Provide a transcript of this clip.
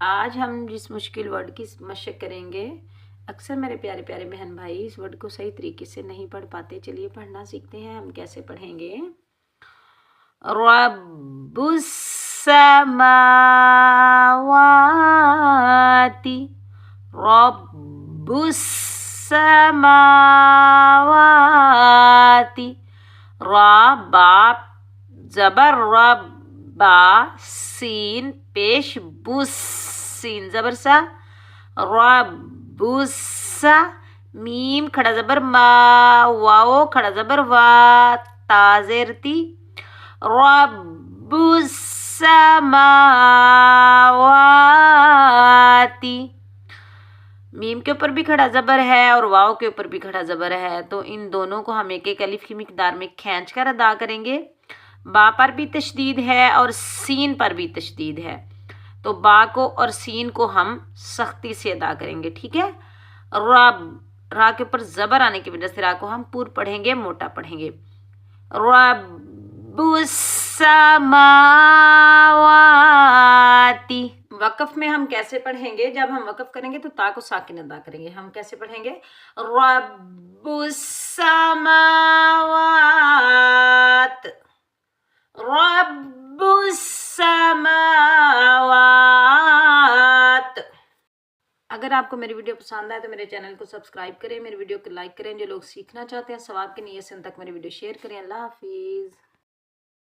آج ہم جس مشکل ورڈ کی مشق کریں گے، اکثر میرے پیارے پیارے بہن بھائی اس ورڈ کو صحیح طریقے سے نہیں پڑھ پاتے. چلیے پڑھنا سیکھتے ہیں. ہم کیسے پڑھیں گے؟ رب السماواتی، رب السماواتی. را با زبر رب، با سین پیش بس، سین زبر سا، رب السا، میم کھڑا زبر ما، واو کھڑا زبر وا، تا زیرتی، رب السماواتی. میم کے اوپر بھی کھڑا زبر ہے اور واو کے اوپر بھی کھڑا زبر ہے، تو ان دونوں کو ہم ایک ایک الف کی مقدار میں کھینچ کر ادا کریں گے. با پر بھی تشدید ہے اور سین پر بھی تشدید ہے، تو با کو اور سین کو ہم سختی سے ادا کریں گے. ٹھیک ہے. رب، را کے اوپر زبر آنے کی وجہ سے را کو ہم پور پڑھیں گے، موٹا پڑھیں گے. رب السماواتی. وقف میں ہم کیسے پڑھیں گے؟ جب ہم وقف کریں گے تو تا کو ساکن ادا کریں گے. ہم کیسے پڑھیں گے؟ رب السماوات، رب السماوات. اگر آپ کو میری ویڈیو پسند آئے تو میرے چینل کو سبسکرائب کریں، میری ویڈیو کو لائک کریں. جو لوگ سیکھنا چاہتے ہیں ثواب کی نیت سے ان تک میری ویڈیو شیئر کریں. اللہ حافظ.